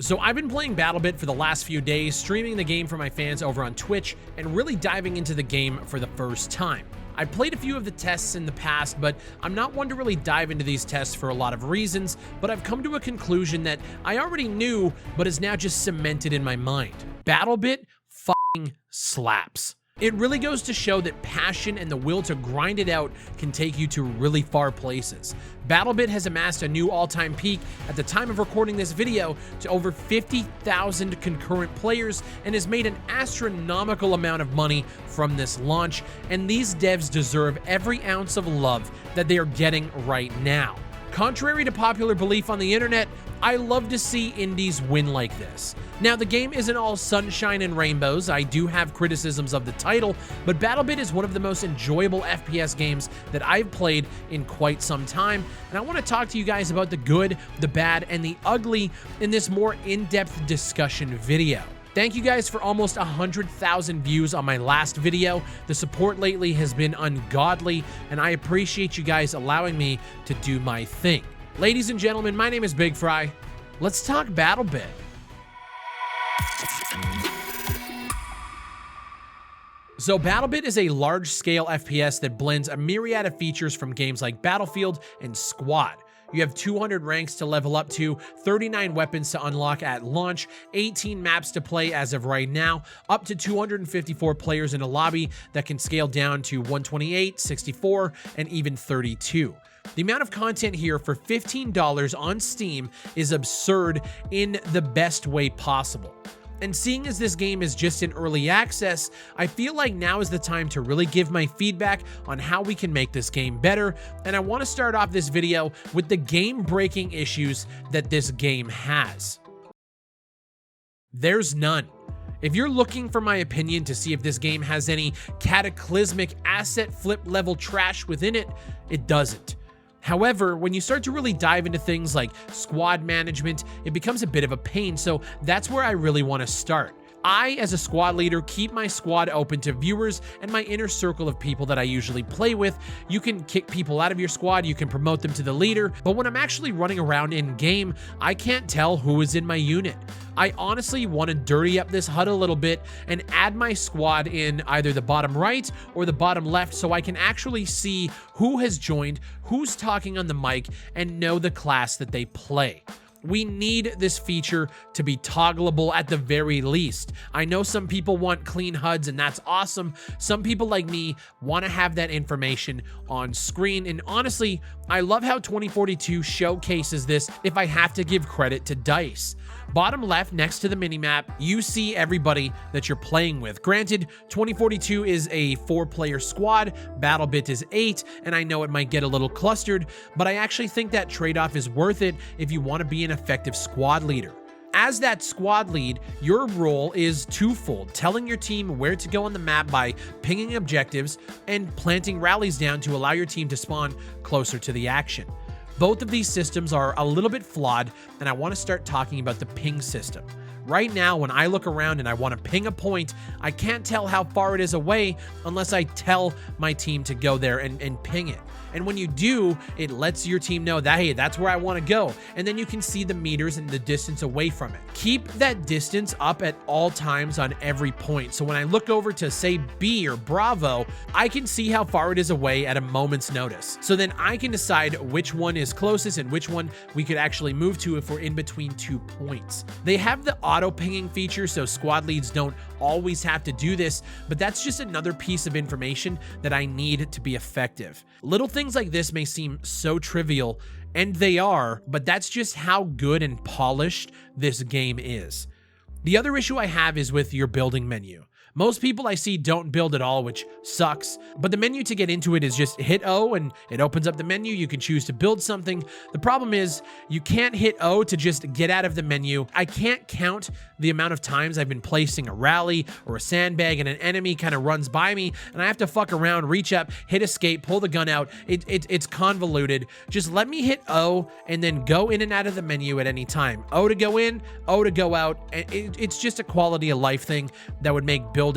So I've been playing Battlebit for the last few days, streaming the game for my fans over on Twitch, and really diving into the game for the first time. I've played a few of the tests in the past, but I'm not one to really dive into these tests for a lot of reasons, but I've come to a conclusion that I already knew, but is now just cemented in my mind. Battlebit fucking slaps. It really goes to show that passion and the will to grind it out can take you to really far places. Battlebit has amassed a new all-time peak at the time of recording this video to over 50,000 concurrent players and has made an astronomical amount of money from this launch, and these devs deserve every ounce of love that they are getting right now. Contrary to popular belief on the internet, I love to see indies win like this. Now, the game isn't all sunshine and rainbows. I do have criticisms of the title, but Battlebit is one of the most enjoyable FPS games that I've played in quite some time, and I want to talk to you guys about the good, the bad, and the ugly in this more in-depth discussion video. Thank you guys for almost 100,000 views on my last video. The support lately has been ungodly, and I appreciate you guys allowing me to do my thing. Ladies and gentlemen, my name is Big Fry. Let's talk Battlebit. So Battlebit is a large-scale FPS that blends a myriad of features from games like Battlefield and Squad. You have 200 ranks to level up to, 39 weapons to unlock at launch, 18 maps to play as of right now, up to 254 players in a lobby that can scale down to 128, 64, and even 32. The amount of content here for $15 on Steam is absurd in the best way possible. And seeing as this game is just in early access, I feel like now is the time to really give my feedback on how we can make this game better, and I want to start off this video with the game-breaking issues that this game has. There's none. If you're looking for my opinion to see if this game has any cataclysmic asset flip level trash within it, it doesn't. However, when you start to really dive into things like squad management, it becomes a bit of a pain, so that's where I really want to start. I, as a squad leader, keep my squad open to viewers and my inner circle of people that I usually play with. You can kick people out of your squad, you can promote them to the leader, but when I'm actually running around in game, I can't tell who is in my unit. I honestly want to dirty up this HUD a little bit and add my squad in either the bottom right or the bottom left so I can actually see who has joined, who's talking on the mic, and know the class that they play. We need this feature to be toggleable at the very least. I know some people want clean HUDs, and that's awesome. Some people like me want to have that information on screen, and honestly, I love how 2042 showcases this if I have to give credit to DICE. Bottom left, next to the minimap, you see everybody that you're playing with. Granted, 2042 is a 4-player squad, Battlebit is 8, and I know it might get a little clustered, but I actually think that trade-off is worth it if you want to be an effective squad leader. As that squad lead, your role is twofold, telling your team where to go on the map by pinging objectives and planting rallies down to allow your team to spawn closer to the action. Both of these systems are a little bit flawed, and I want to start talking about the ping system. Right now, when I look around and I want to ping a point, I can't tell how far it is away unless I tell my team to go there and ping it. And when you do, it lets your team know that, hey, that's where I want to go. And then you can see the meters and the distance away from it. Keep that distance up at all times on every point. So when I look over to, say, B or Bravo, I can see how far it is away at a moment's notice. So then I can decide which one is closest and which one we could actually move to if we're in between 2 points. They have the auto pinging feature, so squad leads don't always have to do this, but that's just another piece of information that I need to be effective. Little things like this may seem so trivial, and they are, but that's just how good and polished this game is. The other issue I have is with your building menu. Most people I see don't build at all, which sucks, but the menu to get into it is just hit O and it opens up the menu. You can choose to build something. The problem is you can't hit O to just get out of the menu. I can't count the amount of times I've been placing a rally or a sandbag and an enemy kind of runs by me and I have to fuck around, reach up, hit escape, pull the gun out. It's convoluted. Just let me hit O and then go in and out of the menu at any time. O to go in, O to go out. It's just a quality of life thing that would make building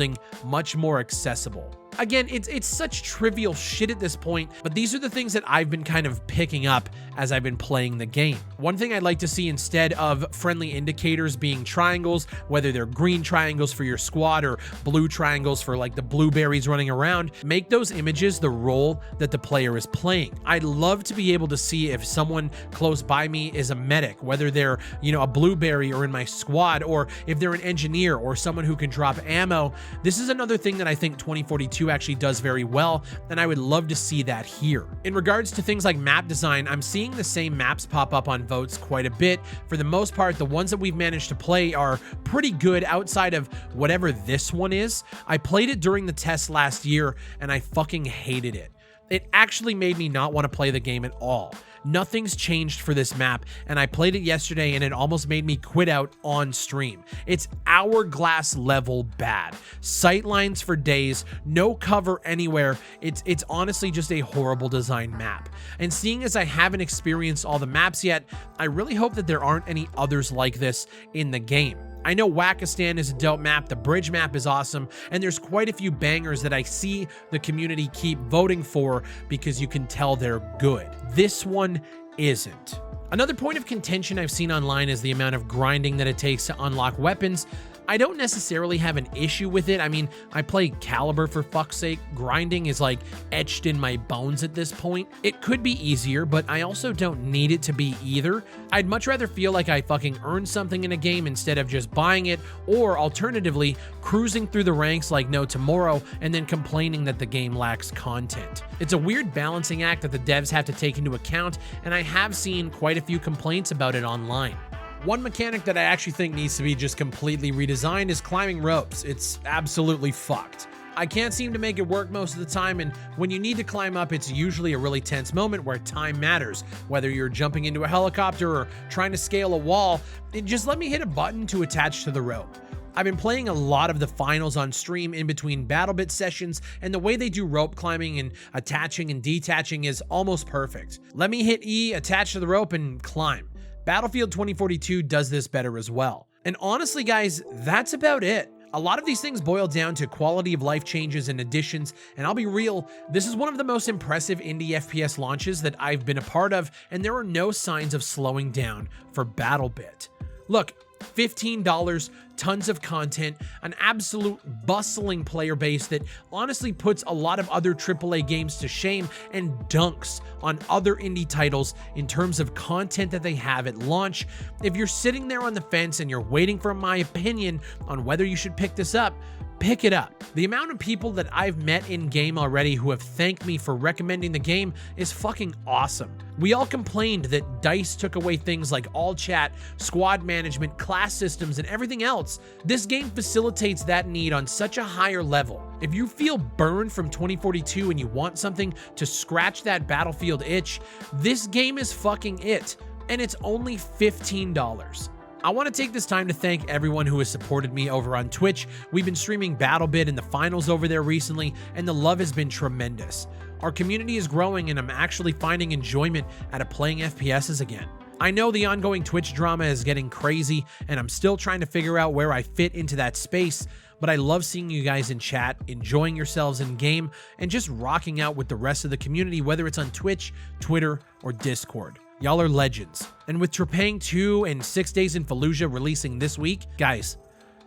much more accessible. Again, it's such trivial shit at this point, but these are the things that I've been kind of picking up as I've been playing the game. One thing I'd like to see, instead of friendly indicators being triangles, whether they're green triangles for your squad or blue triangles for like the blueberries running around, make those images the role that the player is playing. I'd love to be able to see if someone close by me is a medic, whether they're, a blueberry or in my squad, or if they're an engineer or someone who can drop ammo. This is another thing that I think 2042 actually does very well, and I would love to see that here. In regards to things like map design, I'm seeing the same maps pop up on votes quite a bit. For the most part, the ones that we've managed to play are pretty good outside of whatever this one is. I played it during the test last year and I fucking hated it. It actually made me not want to play the game at all. Nothing's changed for this map, and I played it yesterday and it almost made me quit out on stream. It's hourglass level bad. Sightlines for days, no cover anywhere. It's honestly just a horrible design map. And seeing as I haven't experienced all the maps yet, I really hope that there aren't any others like this in the game. I know Wackistan is a dope map, the bridge map is awesome, and there's quite a few bangers that I see the community keep voting for because you can tell they're good. This one isn't. Another point of contention I've seen online is the amount of grinding that it takes to unlock weapons. I don't necessarily have an issue with it. I mean, I play Caliber for fuck's sake. Grinding is like etched in my bones at this point. It could be easier, but I also don't need it to be either. I'd much rather feel like I fucking earned something in a game instead of just buying it, or alternatively, cruising through the ranks like no tomorrow and then complaining that the game lacks content. It's a weird balancing act that the devs have to take into account, and I have seen quite a few complaints about it online. One mechanic that I actually think needs to be just completely redesigned is climbing ropes. It's absolutely fucked. I can't seem to make it work most of the time, and when you need to climb up, it's usually a really tense moment where time matters. Whether you're jumping into a helicopter or trying to scale a wall, just let me hit a button to attach to the rope. I've been playing a lot of the finals on stream in between Battlebit sessions, and the way they do rope climbing and attaching and detaching is almost perfect. Let me hit E, attach to the rope, and climb. Battlefield 2042 does this better as well. And honestly, guys, that's about it. A lot of these things boil down to quality of life changes and additions, and I'll be real, this is one of the most impressive indie FPS launches that I've been a part of, and there are no signs of slowing down for Battlebit. Look, $15, tons of content, an absolute bustling player base that honestly puts a lot of other AAA games to shame and dunks on other indie titles in terms of content that they have at launch. If you're sitting there on the fence and you're waiting for my opinion on whether you should pick this up, pick it up. The amount of people that I've met in game already who have thanked me for recommending the game is fucking awesome. We all complained that DICE took away things like all chat, squad management, class systems, and everything else. This game facilitates that need on such a higher level. If you feel burned from 2042 and you want something to scratch that Battlefield itch, this game is fucking it. And it's only $15. I want to take this time to thank everyone who has supported me over on Twitch. We've been streaming Battlebit in the finals over there recently, and the love has been tremendous. Our community is growing, and I'm actually finding enjoyment out of playing FPSs again. I know the ongoing Twitch drama is getting crazy, and I'm still trying to figure out where I fit into that space, but I love seeing you guys in chat, enjoying yourselves in game, and just rocking out with the rest of the community, whether it's on Twitch, Twitter, or Discord. Y'all are legends. And with Trepang 2 and 6 Days in Fallujah releasing this week, guys,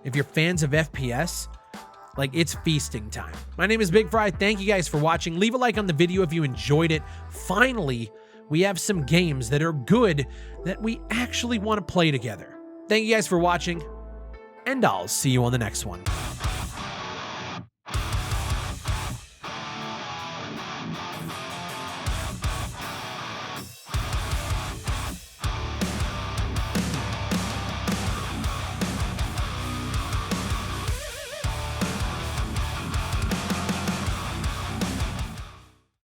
if you're fans of FPS, it's feasting time. My name is Big Fry. Thank you guys for watching. Leave a like on the video if you enjoyed it. Finally, we have some games that are good that we actually want to play together. Thank you guys for watching, and I'll see you on the next one.